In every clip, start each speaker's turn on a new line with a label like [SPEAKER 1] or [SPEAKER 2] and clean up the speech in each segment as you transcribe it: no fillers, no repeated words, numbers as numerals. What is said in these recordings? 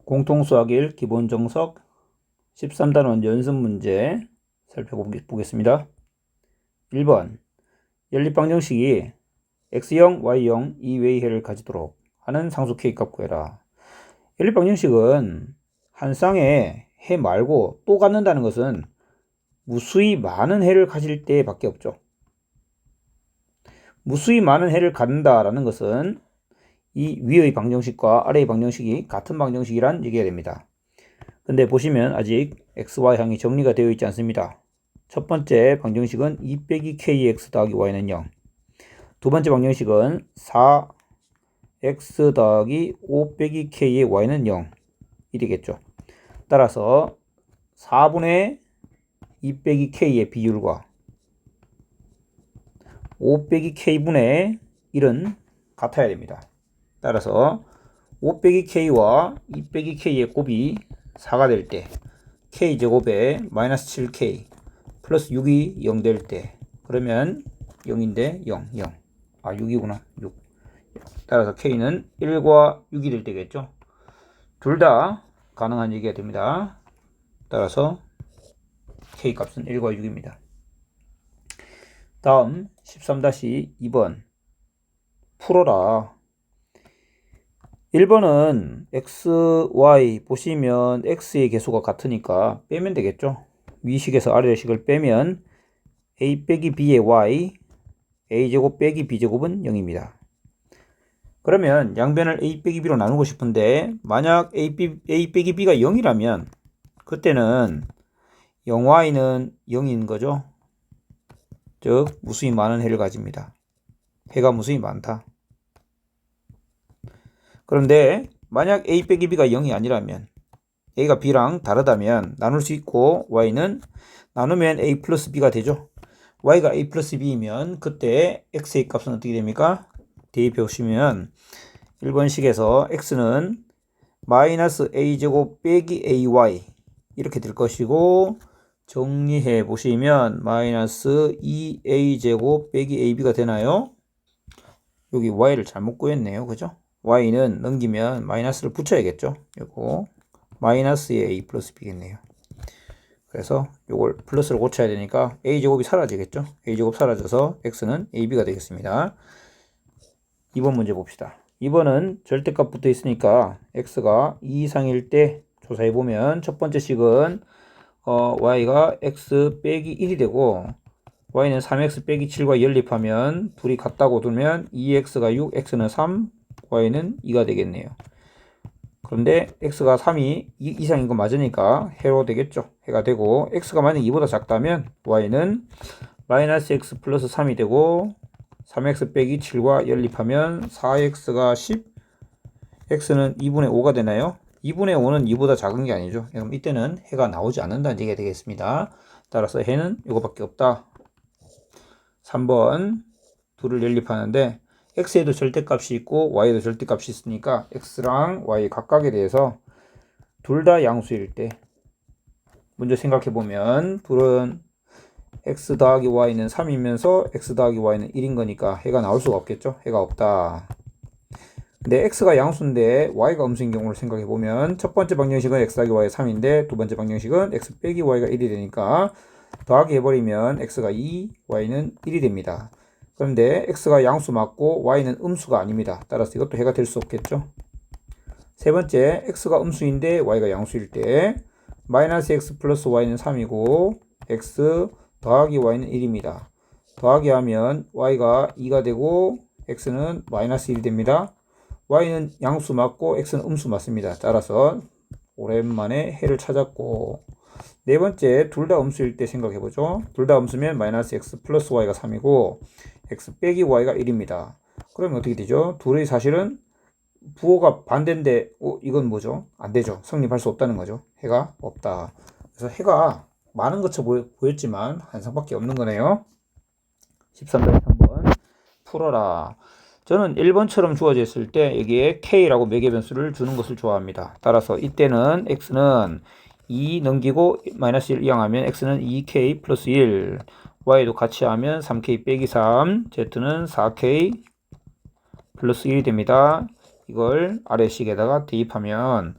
[SPEAKER 1] 공통수학 1 기본정석 13단원 연습 문제 살펴보겠습니다. 1번 연립방정식이 x0, y0 이외의 해를 가지도록 하는 상수 k값 구해라. 연립방정식은 한 쌍의 해 말고 또 갖는다는 것은 무수히 많은 해를 가질 때 밖에 없죠. 무수히 많은 해를 갖는다라는 것은 이 위의 방정식과 아래의 방정식이 같은 방정식이란 얘기가 됩니다. 근데 보시면 아직 xy항이 정리가 되어 있지 않습니다. 첫 번째 방정식은 2 빼기 kx 더하기 y는 0. 두 번째 방정식은 4x 더하기 5 빼기 k의 y는 0 이되겠죠. 따라서 4분의 2 빼기 k의 비율과 5 빼기 k분의 1은 같아야 됩니다. 따라서 5 빼기 k와 2 빼기 k의 곱이 4가 될 때 k제곱에 마이너스 7k 플러스 6이 0 될 때 그러면 0인데 0, 0. 아 6이구나. 6. 따라서 k는 1과 6이 될 때겠죠. 둘 다 가능한 얘기가 됩니다. 따라서 k 값은 1과 6입니다. 다음 13-2번 풀어라. 1번은 x, y 보시면 x의 개수가 같으니까 빼면 되겠죠. 위식에서 아래식을 빼면 a 빼기 b의 y, a제곱 빼기 b제곱은 0입니다. 그러면 양변을 a 빼기 b로 나누고 싶은데 만약 a 빼기 b가 0이라면 그때는 0y는 0인 거죠. 즉 무수히 많은 해를 가집니다. 해가 무수히 많다. 그런데 만약 a 빼기 b가 0이 아니라면 a가 b랑 다르다면 나눌 수 있고 y는 나누면 a 플러스 b가 되죠. y가 a 플러스 b이면 그때 x의 값은 어떻게 됩니까? 대입해 보시면 1번식에서 x는 마이너스 a제곱 빼기 ay 이렇게 될 것이고 정리해 보시면 마이너스 2a제곱 빼기 ab가 되나요? 여기 y를 잘못 구했네요. 그죠? y는 넘기면 마이너스를 붙여야겠죠. 이거 마이너스의 a 플러스 b겠네요. 그래서 이걸 플러스로 고쳐야 되니까 a제곱이 사라지겠죠. a제곱 사라져서 x는 ab가 되겠습니다. 2번 문제 봅시다. 2번은 절대값 붙어 있으니까 x가 2 이상일 때 조사해 보면 첫 번째 식은 y가 x 빼기 1이 되고 y는 3x 빼기 7과 연립하면 둘이 같다고 두면 2x가 6, x는 3, y는 2가 되겠네요. 그런데 x가 3이 2 이상인 거 맞으니까 해로 되겠죠. 해가 되고 x가 만약 2보다 작다면 y는 마이너스 x 플러스 3이 되고 3x 빼기 7과 연립하면 4x가 10, x는 2분의 5가 되나요? 2분의 5는 2보다 작은 게 아니죠. 그럼 이때는 해가 나오지 않는다는 얘기가 되겠습니다. 따라서 해는 이거밖에 없다. 3번 둘을 연립하는데 x에도 절대값이 있고 y에도 절대값이 있으니까 x랑 y 각각에 대해서 둘 다 양수일 때 먼저 생각해보면 둘은 x 더하기 y는 3이면서 x 더하기 y는 1인 거니까 해가 나올 수가 없겠죠. 해가 없다. 근데 x가 양수인데 y가 음수인 경우를 생각해보면 첫 번째 방정식은 x 더하기 y 3인데 두 번째 방정식은 x 빼기 y가 1이 되니까 더하기 해버리면 x가 2, y는 1이 됩니다. 그런데 x가 양수 맞고 y는 음수가 아닙니다. 따라서 이것도 해가 될 수 없겠죠. 세 번째 x가 음수인데 y가 양수일 때 마이너스 x 플러스 y는 3이고 x 더하기 y는 1입니다. 더하기 하면 y가 2가 되고 x는 마이너스 1이 됩니다. y는 양수 맞고 x는 음수 맞습니다. 따라서 오랜만에 해를 찾았고 네 번째 둘 다 음수일 때 생각해보죠. 둘 다 음수면 마이너스 x 플러스 y가 3이고 x 빼기 y가 1입니다. 그러면 어떻게 되죠? 둘의 사실은 부호가 반대인데 이건 뭐죠? 안 되죠. 성립할 수 없다는 거죠. 해가 없다. 그래서 해가 많은 것처럼 보였지만 한 쌍밖에 없는 거네요. 13-3번 풀어라. 저는 1번처럼 주어져 있을 때 여기에 k라고 매개 변수를 주는 것을 좋아합니다. 따라서 이때는 x는 2 넘기고 마이너스 1 이항하면 x는 2k 플러스 1, y도 같이 하면 3k 빼기 3, z는 4k 플러스 1이 됩니다. 이걸 아래식에다가 대입하면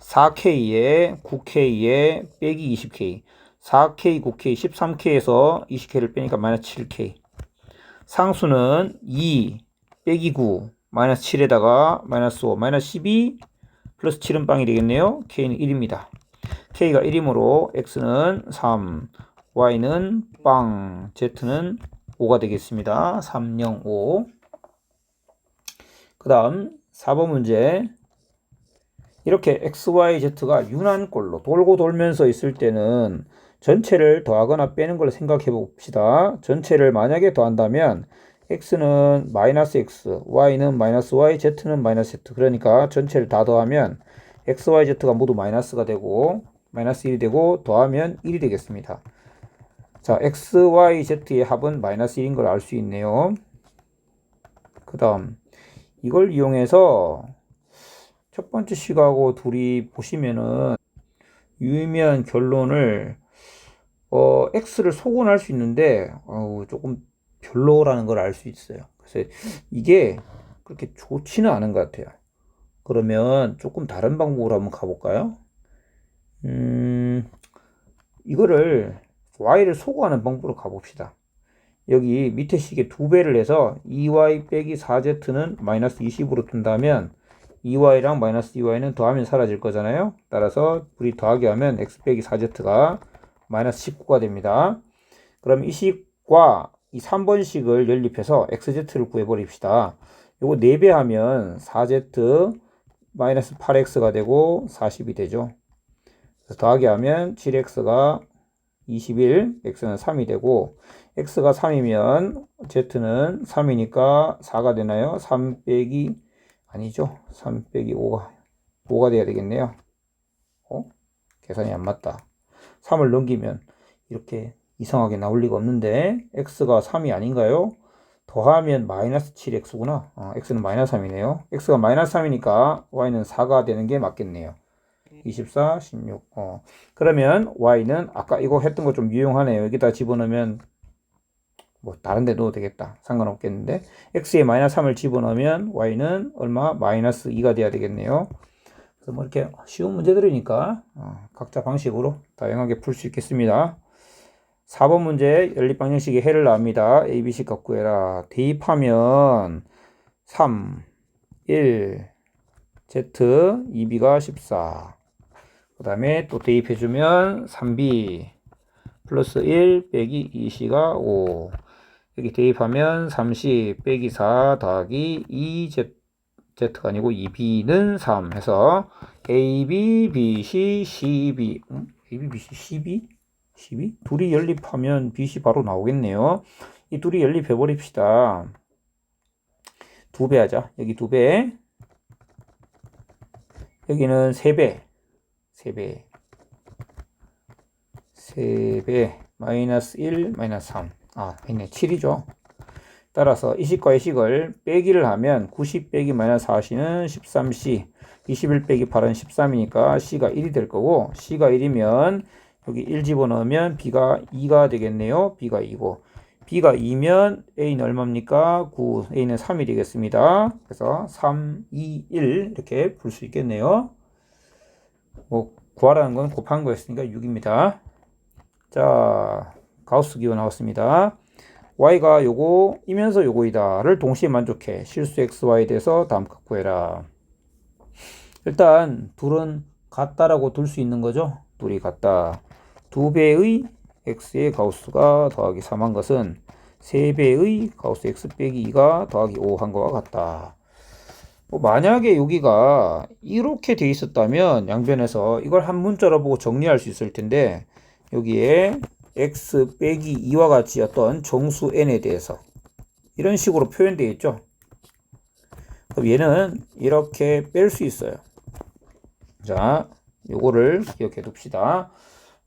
[SPEAKER 1] 4K에 9K에 빼기 20K 4K, 9K, 13K에서 20K를 빼니까 마이너스 7K 상수는 2 빼기 9 마이너스 7에다가 마이너스 5 마이너스 12 플러스 7은 빵이 되겠네요. K는 1입니다. K가 1이므로 X는 3 Y는 빵 Z는 5가 되겠습니다. 3, 0, 5 그 다음 4번 문제 이렇게 XYZ가 윤환꼴로 돌고 돌면서 있을 때는 전체를 더하거나 빼는 걸 생각해 봅시다. 전체를 만약에 더한다면 X는 마이너스 X, Y는 마이너스 Y, Z는 마이너스 Z 그러니까 전체를 다 더하면 XYZ가 모두 마이너스가 되고 마이너스 1이 되고 더하면 1이 되겠습니다. 자, XYZ의 합은 마이너스 1인 걸 알 수 있네요. 그 다음 이걸 이용해서 첫 번째 식하고 둘이 보시면은 유의미한 결론을 X를 소근할 수 있는데 조금 별로라는 걸 알 수 있어요. 그래서 이게 그렇게 좋지는 않은 것 같아요. 그러면 조금 다른 방법으로 한번 가볼까요? 이거를 Y를 소거하는 방법으로 가봅시다. 여기 밑에 식에 2배를 해서 2Y 빼기 4Z는 마이너스 20으로 둔다면 2y랑 마이너스 2y는 더하면 사라질 거잖아요. 따라서 둘이 더하기 하면 x 빼기 4z가 마이너스 19가 됩니다. 그럼 이 식과 이 3번식을 연립해서 xz를 구해버립시다. 요거 4배 하면 4z 마이너스 8x가 되고 40이 되죠. 그래서 더하기 하면 7x가 21, x는 3이 되고 x가 3이면 z는 3이니까 4가 되나요? 3 빼기 아니죠. 3 빼기 5가 돼야 되겠네요. 계산이 안 맞다. 3을 넘기면 이렇게 이상하게 나올 리가 없는데 x가 3이 아닌가요? 더하면 마이너스 7x구나. x는 마이너스 3이네요. x가 마이너스 3이니까 y는 4가 되는 게 맞겠네요. 24, 16. 그러면 y는 아까 이거 했던 거 좀 유용하네요. 여기다 집어넣으면 뭐 다른 데 넣어도 되겠다. 상관없겠는데 x에 마이너스 3을 집어넣으면 y는 얼마? 마이너스 2가 돼야 되겠네요. 그래서 뭐 이렇게 쉬운 문제들이니까 각자 방식으로 다양하게 풀 수 있겠습니다. 4번 문제 연립방정식의 해를 나옵니다. A, B, C 값 구해라. 대입하면 3, 1, Z, 2B가 14. 그 다음에 또 대입해주면 3B 플러스 1 빼기 2C가 5. 여기 대입하면 30 빼기 4 더하기 2Z가 아니고 2B는 3 해서 AB, BC, CB AB, BC, CB? CB? 둘이 연립하면 BC 바로 나오겠네요. 이 둘이 연립해 버립시다. 2배 하자. 여기 2배 여기는 3배 3배 마이너스 1 마이너스 3 있네 7이죠. 따라서 이 식과 이 식을 빼기를 하면 90 빼기 마이너스 4C는 13C 21 빼기 8은 13이니까 C가 1이 될 거고 C가 1이면 여기 1 집어넣으면 B가 2가 되겠네요. B가 2고 B가 2면 A는 얼마입니까? 9 A는 3이 되겠습니다. 그래서 3, 2, 1 이렇게 풀 수 있겠네요. 뭐 구하라는 건 곱한 거였으니까 6입니다. 자, 가우스 기호 나왔습니다. y가 요거이면서 요거이다를 동시에 만족해. 실수 xy에 대해서 다음 값 구해라. 일단 둘은 같다라고 둘 수 있는 거죠. 둘이 같다. 2배의 x의 가우스가 더하기 3한 것은 3배의 가우스 x 빼기 2가 더하기 5 한 거와 같다. 만약에 여기가 이렇게 돼 있었다면 양변에서 이걸 한 문자로 보고 정리할 수 있을 텐데 여기에 x 빼기 2와 같이 어떤 정수 n에 대해서 이런 식으로 표현되어 있죠. 그럼 얘는 이렇게 뺄 수 있어요. 자, 요거를 기억해 둡시다.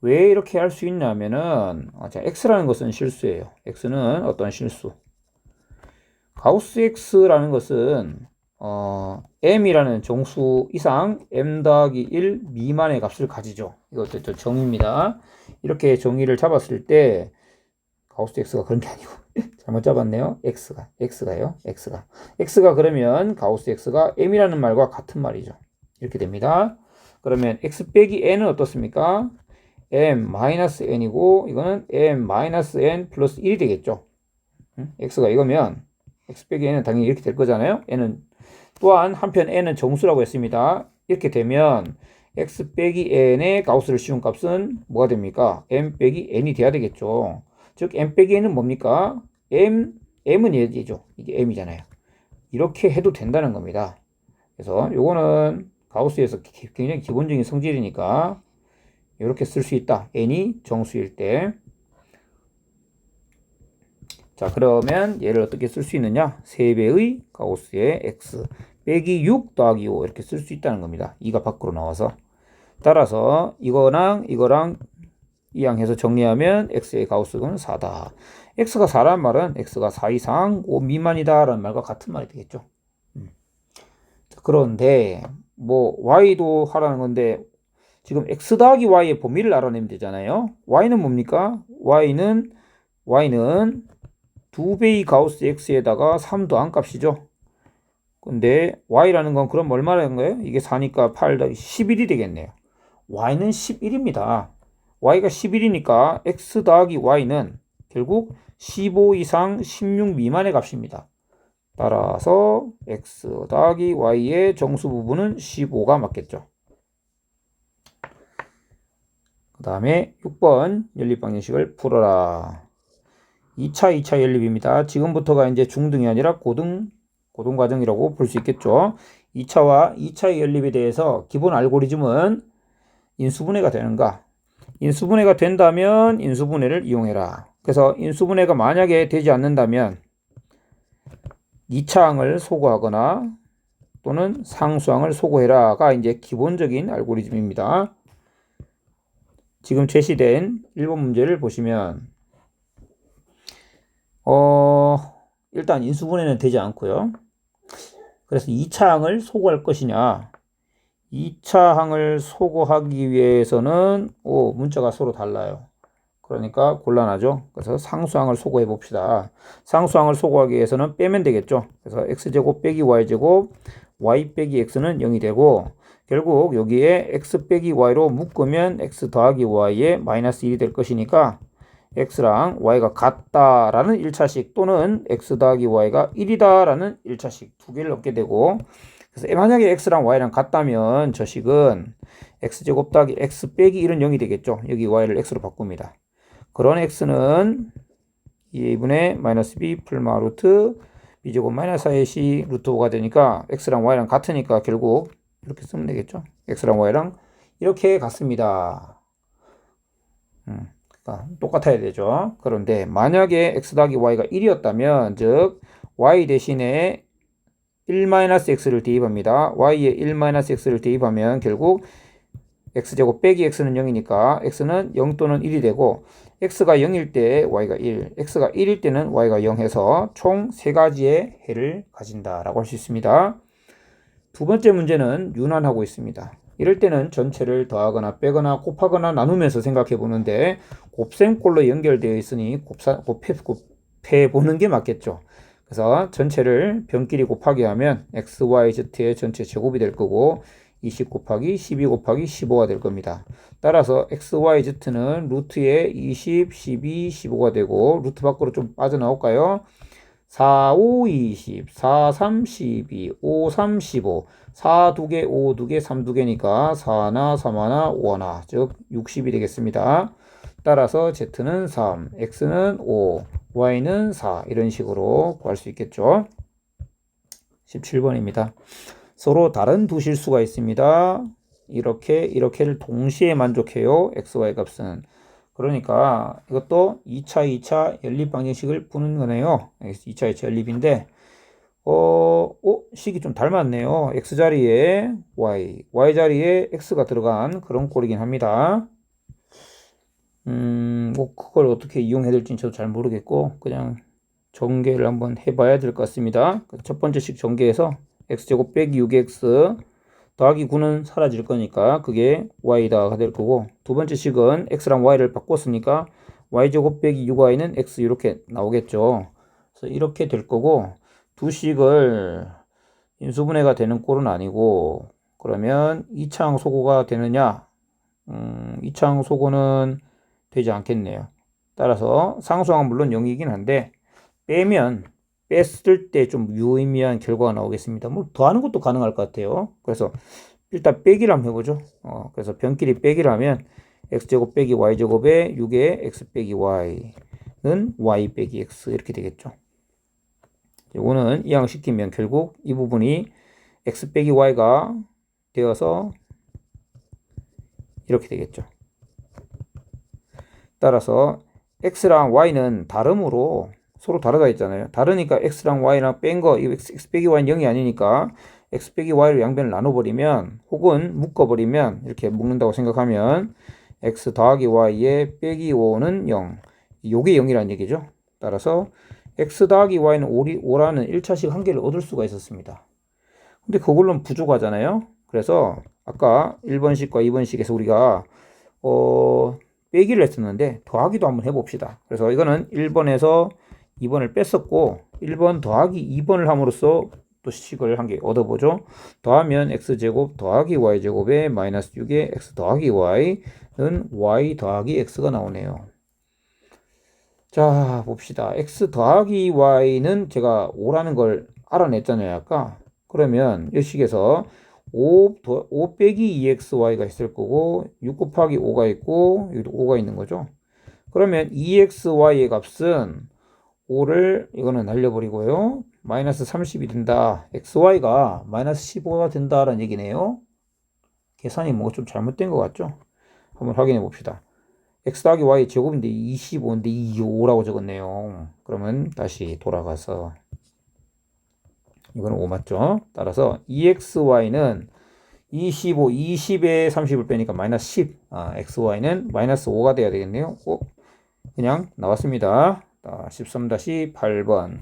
[SPEAKER 1] 왜 이렇게 할 수 있냐면은 자, x라는 것은 실수예요. x는 어떤 실수? 가우스 x라는 것은 m이라는 정수 이상 m 더하기 1 미만의 값을 가지죠. 이것도 정의입니다. 이렇게 정의를 잡았을 때 가우스 x가 그런 게 아니고 잘못 잡았네요. x가 그러면 가우스 x가 m이라는 말과 같은 말이죠. 이렇게 됩니다. 그러면 x 빼기 n은 어떻습니까? m-n이고 이거는 m-n 플러스 1이 되겠죠. x가 이거면 x 빼기 n은 당연히 이렇게 될 거잖아요. n은 또한 한편 n은 정수라고 했습니다. 이렇게 되면 x 빼기 n의 가우스를 씌운 값은 뭐가 됩니까? m 빼기 n이 돼야 되겠죠. 즉 m 빼기 n은 뭡니까? m은 얘죠. 이게 m이잖아요. 이렇게 해도 된다는 겁니다. 그래서 요거는 가우스에서 굉장히 기본적인 성질이니까 이렇게 쓸 수 있다. n이 정수일 때. 자, 그러면 얘를 어떻게 쓸 수 있느냐? 3배의 가우스의 x 빼기 6 더하기 5 이렇게 쓸 수 있다는 겁니다. 2가 밖으로 나와서. 따라서 이거랑 이항해서 정리하면 x의 가우스는 4다. x가 4란 말은 x가 4 이상 5 미만이다 라는 말과 같은 말이 되겠죠. 그런데 뭐 y도 하라는 건데 지금 x 더하기 y의 범위를 알아내면 되잖아요. y는 뭡니까? y는 2배의 가우스 x에다가 3 더한 값이죠. 근데 y라는 건 그럼 얼마라는 거예요? 이게 4니까 8 더하기 11이 되겠네요. y는 11입니다. y가 11이니까 x 더하기 y는 결국 15 이상 16 미만의 값입니다. 따라서 x 더하기 y의 정수 부분은 15가 맞겠죠. 그 다음에 6번 연립방정식을 풀어라. 2차 연립입니다. 지금부터가 이제 중등이 아니라 고등 과정이라고 볼 수 있겠죠. 2차의 연립에 대해서 기본 알고리즘은 인수분해가 되는가? 인수분해가 된다면 인수분해를 이용해라. 그래서 인수분해가 만약에 되지 않는다면 2차항을 소거하거나 또는 상수항을 소거해라가 이제 기본적인 알고리즘입니다. 지금 제시된 1번 문제를 보시면 일단 인수분해는 되지 않고요. 그래서 2차항을 소거할 것이냐? 2차항을 소거하기 위해서는 문자가 서로 달라요. 그러니까 곤란하죠. 그래서 상수항을 소거해 봅시다. 상수항을 소거하기 위해서는 빼면 되겠죠. 그래서 x제곱 빼기 y제곱 y 빼기 x는 0이 되고 결국 여기에 x 빼기 y로 묶으면 x 더하기 y에 마이너스 1이 될 것이니까 x랑 y가 같다라는 1차식 또는 x 더하기 y가 1이다라는 1차식 두 개를 얻게 되고 그래서 만약에 x랑 y랑 같다면 저 식은 x제곱 더하기 x 빼기 1은 0이 되겠죠. 여기 y를 x로 바꿉니다. 그런 x는 2a분의 마이너스 b 풀마 루트 b제곱 마이너스 4ac 루트 5가 되니까 x랑 y랑 같으니까 결국 이렇게 쓰면 되겠죠. x랑 y랑 이렇게 같습니다. 그러니까 똑같아야 되죠. 그런데 만약에 x 더하기 y가 1이었다면 즉 y 대신에 1-x를 대입합니다. y에 1-x를 대입하면 결국 x제곱 빼기 x는 0이니까 x는 0 또는 1이 되고 x가 0일 때 y가 1, x가 1일 때는 y가 0 해서 총 3가지의 해를 가진다라고 할 수 있습니다. 두 번째 문제는 유난하고 있습니다. 이럴 때는 전체를 더하거나 빼거나 곱하거나 나누면서 생각해 보는데 곱셈꼴로 연결되어 있으니 곱해 보는 게 맞겠죠. 그래서 전체를 변끼리 곱하기 하면 x, y, z의 전체 제곱이 될 거고 20 곱하기 12 곱하기 15가 될 겁니다. 따라서 x, y, z는 루트에 20, 12, 15가 되고 루트 밖으로 좀 빠져나올까요? 4, 5, 20, 4, 3, 12, 5, 3, 15, 4 2개, 5 2개, 3 2개니까 4 하나, 3 하나, 5 하나, 즉 60이 되겠습니다. 따라서 z는 3, x는 5, y는 4 이런 식으로 구할 수 있겠죠. 17번입니다. 서로 다른 두 실수가 있습니다. 이렇게를 동시에 만족해요. x, y 값은. 그러니까 이것도 2차 연립방정식을 푸는 거네요. 2차 연립인데 식이 좀 닮았네요. x 자리에 y 자리에 x가 들어간 그런 꼴이긴 합니다. 뭐 그걸 어떻게 이용해야 될지는 저도 잘 모르겠고 그냥 전개를 한번 해봐야 될 것 같습니다. 첫 번째 식 전개해서 x제곱 빼기 6x 더하기 9는 사라질 거니까 그게 y다가 될 거고 두 번째 식은 x랑 y를 바꿨으니까 y제곱 빼기 6y는 x 이렇게 나오겠죠. 그래서 이렇게 될 거고 두 식을 인수분해가 되는 꼴은 아니고 그러면 이차항 소거가 되느냐? 이차항 소거는 되지 않겠네요. 따라서 상수항은 물론 0이긴 한데 빼면 뺐을 때 좀 유의미한 결과가 나오겠습니다. 뭐 더하는 것도 가능할 것 같아요. 그래서 일단 빼기를 한번 해보죠. 그래서 변끼리 빼기를 하면 x제곱 빼기 y제곱에 6에 x 빼기 y는 y 빼기 x 이렇게 되겠죠. 이거는 이항시키면 결국 이 부분이 x 빼기 y가 되어서 이렇게 되겠죠. 따라서 x랑 y는 다름으로 서로 다르다 했잖아요. 다르니까 x랑 y랑 뺀 거, x 빼기 y는 0이 아니니까 x 빼기 y로 양변을 나눠버리면 혹은 묶어버리면 이렇게 묶는다고 생각하면 x 더하기 y의 빼기 5는 0. 요게 0이라는 얘기죠. 따라서 x 더하기 y는 5라는 1차식 한 개를 얻을 수가 있었습니다. 근데 그걸로는 부족하잖아요. 그래서 아까 1번식과 2번식에서 우리가 빼기를 했었는데 더하기도 한번 해봅시다. 그래서 이거는 1번에서 2번을 뺐었고 1번 더하기 2번을 함으로써 또 식을 한 개 얻어보죠. 더하면 x제곱 더하기 y제곱에 마이너스 6에 x 더하기 y는 y 더하기 x가 나오네요. 자 봅시다. x 더하기 y는 제가 5라는 걸 알아냈잖아요 아까. 그러면 이 식에서 5 빼기 2xy가 있을 거고 6 곱하기 5가 있고 여기도 5가 있는 거죠. 그러면 2xy의 값은 5를 이거는 날려버리고요. 마이너스 30이 된다. xy가 마이너스 15가 된다라는 얘기네요. 계산이 뭐 좀 잘못된 것 같죠? 한번 확인해 봅시다. x 더하기 y 제곱인데 25인데 25라고 적었네요. 그러면 다시 돌아가서 이거는 5 맞죠? 따라서 2xy는 25, 20에 30을 빼니까 마이너스 10. xy는 마이너스 5가 돼야 되겠네요. 그냥 나왔습니다. 13-8번.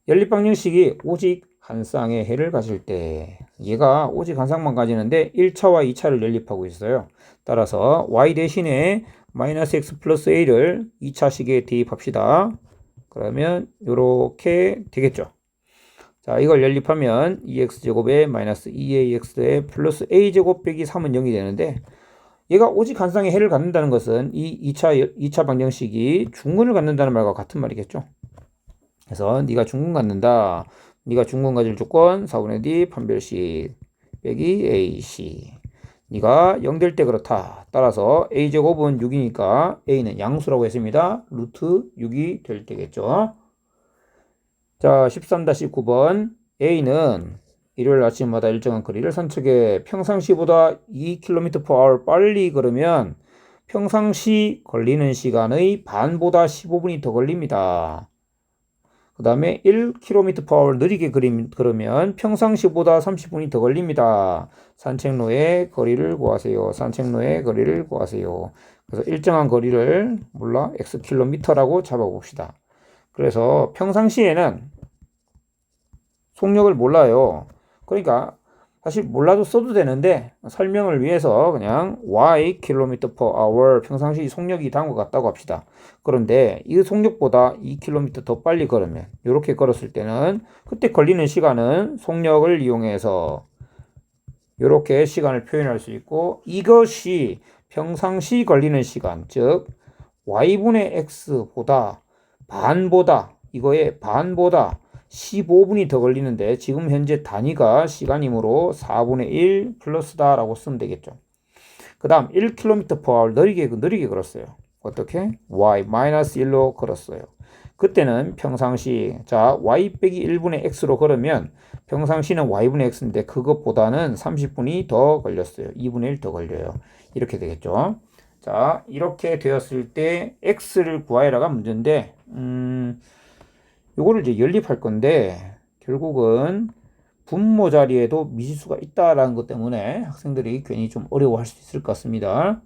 [SPEAKER 1] 연립방정식이 오직 한 쌍의 해를 가질 때 얘가 오직 한 쌍만 가지는데 1차와 2차를 연립하고 있어요. 따라서 y 대신에 마이너스 x 플러스 a를 2차식에 대입합시다. 그러면 이렇게 되겠죠. 자, 이걸 연립하면 2x제곱에 마이너스 2ax에 플러스 a제곱 빼기 3은 0이 되는데 얘가 오직 한 쌍의 해를 갖는다는 것은 이 2차 방정식이 중근을 갖는다는 말과 같은 말이겠죠. 그래서 네가 중근 갖는다. 네가 중근 가질 조건 4분의 d 판별식 빼기 ac. 네가 0 될 때 그렇다. 따라서 a제곱은 6이니까 a는 양수라고 했습니다. 루트 6이 될 때겠죠. 자, 13-9번. A는 일요일 아침마다 일정한 거리를 산책해 평상시보다 2km/h 빨리 걸으면 평상시 걸리는 시간의 반보다 15분이 더 걸립니다. 그 다음에 1km/h 느리게 걸으면 평상시보다 30분이 더 걸립니다. 산책로의 거리를 구하세요. 산책로의 거리를 구하세요. 그래서 일정한 거리를 몰라 xkm라고 잡아봅시다. 그래서 평상시에는 속력을 몰라요. 그러니까 사실 몰라도 써도 되는데 설명을 위해서 그냥 y km/h 평상시 속력이 다음과 같다고 합시다. 그런데 이 속력보다 2km 더 빨리 걸으면 이렇게 걸었을 때는 그때 걸리는 시간은 속력을 이용해서 이렇게 시간을 표현할 수 있고 이것이 평상시 걸리는 시간 즉 y분의 x보다 반보다 이거의 반보다 15분이 더 걸리는데 지금 현재 단위가 시간이므로 4분의 1 플러스다 라고 쓰면 되겠죠. 그 다음 1km/h 느리게 걸었어요. 어떻게? y-1로 걸었어요. 그때는 평상시 자 y 빼기 1분의 x로 걸으면 평상시는 y분의 x인데 그것보다는 30분이 더 걸렸어요. 2분의 1 더 걸려요. 이렇게 되겠죠. 자 이렇게 되었을 때 x를 구하여라가 문제인데 요거를 이제 연립할 건데 결국은 분모 자리에도 미지수가 있다라는 것 때문에 학생들이 괜히 좀 어려워할 수 있을 것 같습니다.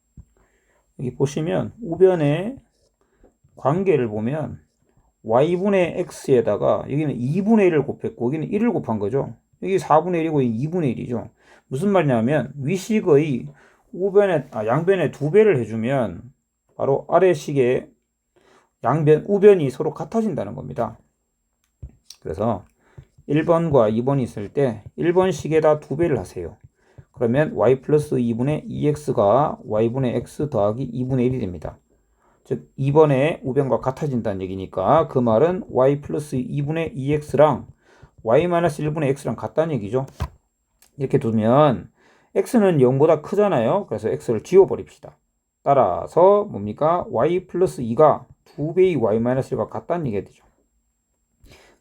[SPEAKER 1] 여기 보시면 우변의 관계를 보면 y분의 x에다가 여기는 2분의 1을 곱했고 여기는 1을 곱한 거죠. 여기 4분의 1이고 2분의 1이죠. 무슨 말이냐면 위식의 양변에 2배를 해주면 바로 아래식의 우변이 서로 같아진다는 겁니다. 그래서 1번과 2번이 있을 때 1번식에다 2배를 하세요. 그러면 y 플러스 2분의 2x가 y분의 x 더하기 2분의 1이 됩니다. 즉 2번의 우변과 같아진다는 얘기니까 그 말은 y 플러스 2분의 2x랑 y 마이너스 1분의 x랑 같다는 얘기죠. 이렇게 두면 x는 0보다 크잖아요. 그래서 x를 지워버립시다. 따라서 뭡니까? y 플러스 2가 2배의 y 마이너스 1과 같다는 얘기가 되죠.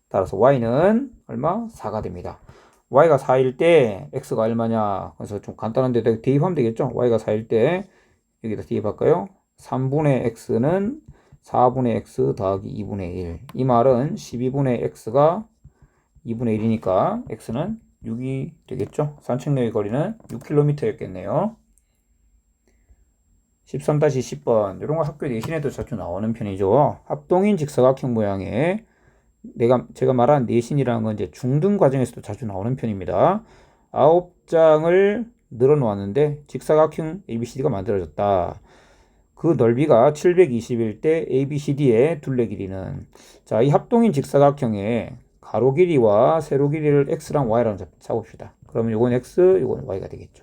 [SPEAKER 1] 따라서 y는 얼마? 4가 됩니다. y가 4일 때 x가 얼마냐? 그래서 좀 간단한데 대입하면 되겠죠? y가 4일 때 여기다 대입할까요? 3분의 x는 4분의 x 더하기 2분의 1. 이 말은 12분의 x가 2분의 1이니까 x는 6이 되겠죠? 산책로의 거리는 6km였겠네요. 13-10번 이런 거 학교 내신에도 자주 나오는 편이죠. 합동인 직사각형 모양의 제가 말한 내신이라는 건 이제 중등 과정에서도 자주 나오는 편입니다. 9장을 늘어놓았는데 직사각형 ABCD가 만들어졌다. 그 넓이가 720일 때 ABCD의 둘레 길이는, 자, 이 합동인 직사각형의 가로 길이와 세로 길이를 x랑 y랑 잡읍시다. 그러면 이건 x, 이건 y가 되겠죠.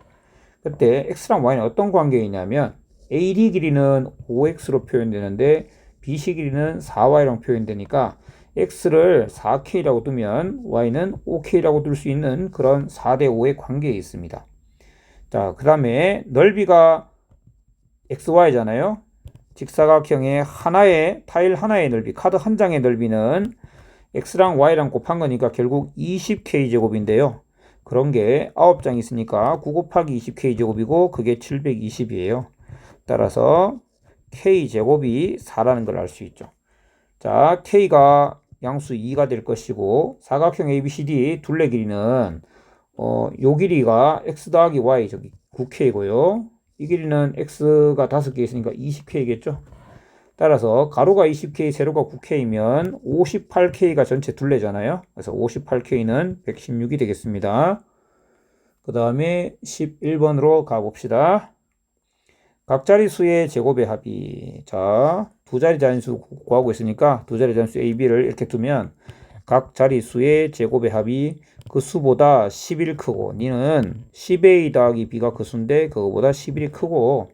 [SPEAKER 1] 그때 x랑 y는 어떤 관계에 있냐면 AD 길이는 5x로 표현되는데 BC 길이는 4y랑 표현되니까 x를 4k라고 두면 y는 5k라고 둘 수 있는 그런 4대5의 관계에 있습니다. 자, 그 다음에 넓이가 xy잖아요. 직사각형의 하나의 타일 하나의 넓이, 카드 한 장의 넓이는 x랑 y랑 곱한 거니까 결국 20k제곱인데요. 그런 게 9장 있으니까 9 곱하기 20k제곱이고 그게 720이에요. 따라서 k제곱이 4라는 걸 알 수 있죠. 자, k가 양수 2가 될 것이고 사각형 ABCD 둘레 길이는 요 길이가 x 더하기 y 저기 9k고요. 이 길이는 x가 5개 있으니까 20k겠죠. 따라서 가로가 20k, 세로가 9k이면 58k가 전체 둘레잖아요. 그래서 58k는 116이 되겠습니다. 그 다음에 11번으로 가봅시다. 각자리 수의 제곱의 합이, 자, 두 자리 자연수 구하고 있으니까 두 자리 자연수 A, B를 이렇게 두면 각 자릿수의 제곱의 합이 그 수보다 11 크고, 니는 10A 더하기 B가 그 수인데 그거보다 11이 크고,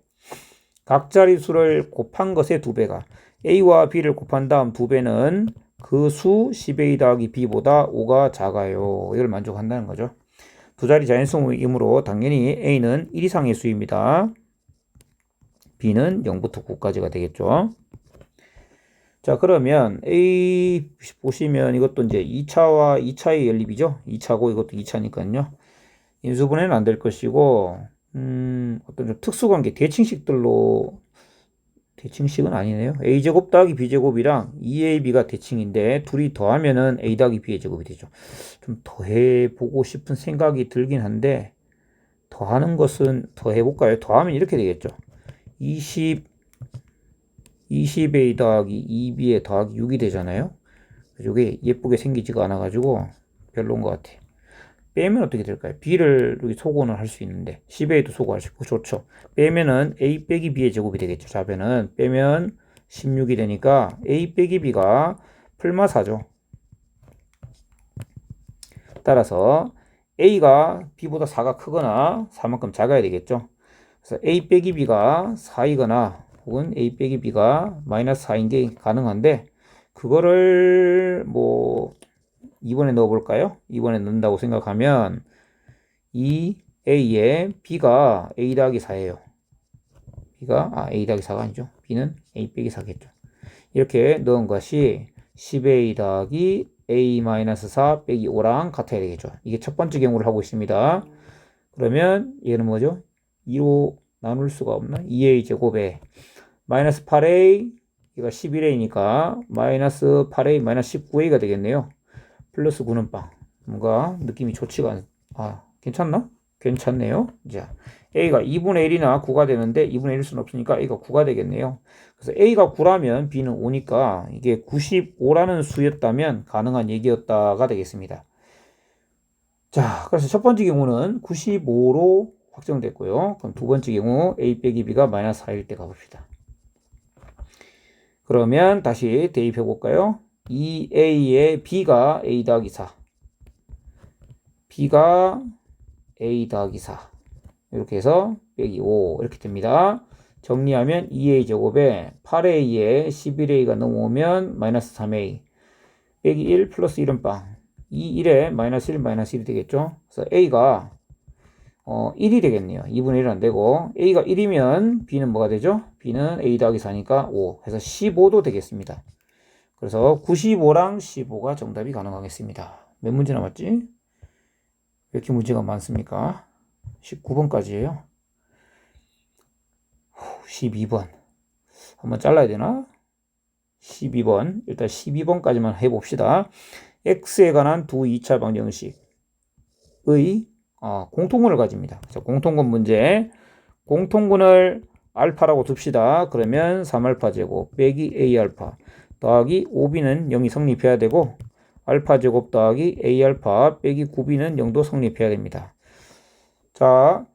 [SPEAKER 1] 각 자릿수를 곱한 것의 2배가 A와 B를 곱한 다음 2배는 그 수 10A 더하기 B보다 5가 작아요. 이걸 만족한다는 거죠. 두 자리 자연수이므로 당연히 A는 1 이상의 수입니다. B는 0부터 9까지가 되겠죠. 자, 그러면 A 보시면 이것도 이제 2차와 2차의 연립이죠. 2차고 이것도 2차니까요. 인수분해는 안 될 것이고, 어떤 좀 특수관계, 대칭식들로, 대칭식은 아니네요. A제곱 더하기 B제곱이랑 2AB가 대칭인데, 둘이 더하면은 A 더하기 B의 제곱이 되죠. 좀 더해보고 싶은 생각이 들긴 한데, 더하는 것은 더 해볼까요? 더하면 이렇게 되겠죠. 20A 더하기 2B에 더하기 6이 되잖아요. 이게 예쁘게 생기지가 않아가지고 별로인 것 같아요. 빼면 어떻게 될까요? B를 여기 소거는 할 수 있는데 10A도 소거할 수 있고 좋죠. 빼면은 A 빼기 B의 제곱이 되겠죠. 좌변은 빼면 16이 되니까 A 빼기 B가 풀마4죠. 따라서 A가 B보다 4가 크거나 4만큼 작아야 되겠죠. 그래서 A 빼기 B가 4이거나 혹은 A 빼기 B가 마이너스 4인 게 가능한데, 그거를 뭐 2번에 넣어볼까요? 2번에 넣는다고 생각하면 이 A에 B가 A 더하기 4예요. B가 A 더하기 4가 아니죠. B는 A 빼기 4겠죠. 이렇게 넣은 것이 10A 더하기 A 마이너스 4 빼기 5랑 같아야 되겠죠. 이게 첫 번째 경우를 하고 있습니다. 그러면 얘는 뭐죠? 2로 나눌 수가 없나? 2A 제곱에 마이너스 8A, 이가 11A니까 마이너스 8A 마이너스 19A가 되겠네요. 플러스 9는 빵. 뭔가 느낌이 좋지가 괜찮나? 괜찮네요. 자, A가 2분의 1이나 9가 되는데 2분의 1일 수는 없으니까 A가 9가 되겠네요. 그래서 A가 9라면 B는 5니까 이게 95라는 수였다면 가능한 얘기였다가 되겠습니다. 자, 그래서 첫 번째 경우는 95로 확정됐고요. 그럼 두 번째 경우 A 빼기 B가 마이너스 4일 때 가봅시다. 그러면 다시 대입해 볼까요? 2A에 B가 A 더하기 4, B가 A 더하기 4. 이렇게 해서 빼기 5 이렇게 됩니다. 정리하면 2a 제곱에 8a에 11a가 넘어오면 마이너스 3a 빼기 1 플러스 1은 빵. 이 1에 마이너스 1 마이너스 1이 되겠죠. 그래서 a가 1이 되겠네요. 2분의 1은 안 되고 a가 1이면 b는 뭐가 되죠? b는 a 더하기 4니까 5 해서 15도 되겠습니다. 그래서 95랑 15가 정답이 가능하겠습니다. 몇 문제 남았지? 왜 이렇게 문제가 많습니까? 19번까지예요. 12번 한번 잘라야 되나? 12번 일단 12번까지만 해봅시다. x에 관한 두 2차 방정식의 공통근을 가집니다. 자, 공통근 문제. 공통근을 알파라고 둡시다. 그러면 3알파 제곱 빼기 a알파 더하기 5b는 0이 성립해야 되고 알파 제곱 더하기 a알파 빼기 9b는 0도 성립해야 됩니다. 자,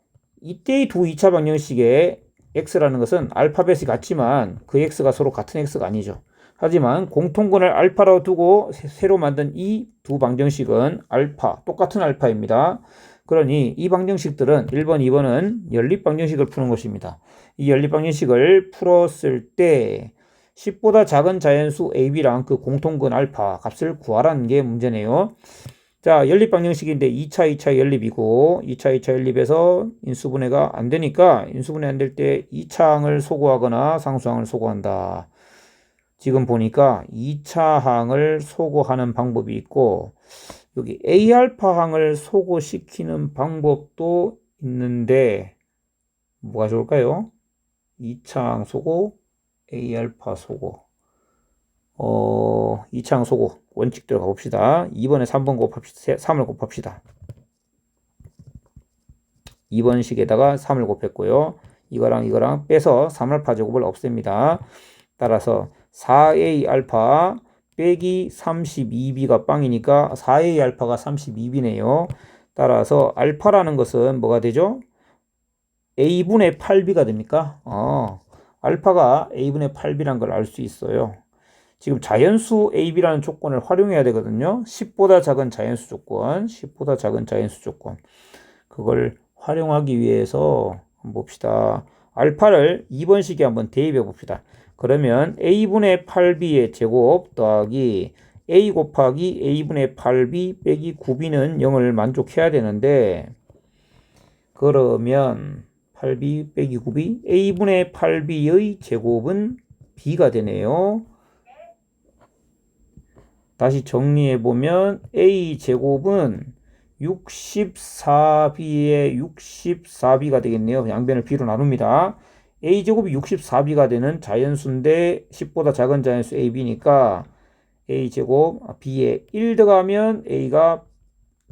[SPEAKER 1] 이때의 두 2차 방정식의 x라는 것은 알파벳이 같지만 그 x가 서로 같은 x가 아니죠. 하지만 공통근을 알파라고 두고 새로 만든 이 두 방정식은 알파, 똑같은 알파입니다. 그러니 이 방정식들은 1번, 2번은 연립방정식을 푸는 것입니다. 이 연립방정식을 풀었을 때 10보다 작은 자연수 AB랑 그 공통근 알파 값을 구하라는 게 문제네요. 자, 연립방정식인데 2차 연립이고 2차 연립에서 인수분해가 안 되니까 인수분해 안 될 때 2차항을 소거하거나 상수항을 소거한다. 지금 보니까 2차 항을 소거하는 방법이 있고 여기 A알파 항을 소거시키는 방법도 있는데 뭐가 좋을까요? 2차 항 소거, A알파 소거. 2차 항 소거 원칙대로 가봅시다. 2번에 3번 곱합시다. 3을 곱합시다. 2번식에다가 3을 곱했고요. 이거랑 빼서 3알파 제곱을 없앱니다. 따라서 4a 알파 빼기 32b가 빵이니까 4a 알파가 32b네요. 따라서 알파라는 것은 뭐가 되죠? a분의 8b가 됩니까? 알파가 a분의 8b란 걸 알 수 있어요. 지금 자연수 ab라는 조건을 활용해야 되거든요. 10보다 작은 자연수 조건, 10보다 작은 자연수 조건. 그걸 활용하기 위해서 한번 봅시다. 알파를 2번식에 한번 대입해 봅시다. 그러면 a분의 8b의 제곱 더하기 a 곱하기 a분의 8b 빼기 9b는 0을 만족해야 되는데 그러면 8b 빼기 9b a분의 8b의 제곱은 b가 되네요. 다시 정리해보면 a 제곱은 64b의 64b가 되겠네요. 양변을 b로 나눕니다. a제곱이 64b가 되는 자연수인데 10보다 작은 자연수 ab니까 a제곱 b에 1 더가면 a가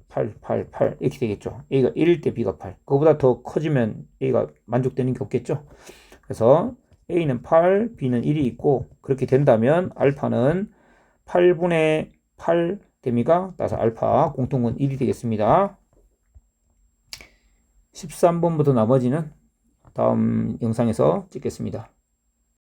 [SPEAKER 1] 8 이렇게 되겠죠. a가 1일 때 b가 8. 그거보다 더 커지면 a가 만족되는 게 없겠죠. 그래서 a는 8, b는 1이 있고 그렇게 된다면 알파는 8분의 8 됩니까? 따라서 알파 공통근 1이 되겠습니다. 13번부터 나머지는 다음 영상에서 찍겠습니다.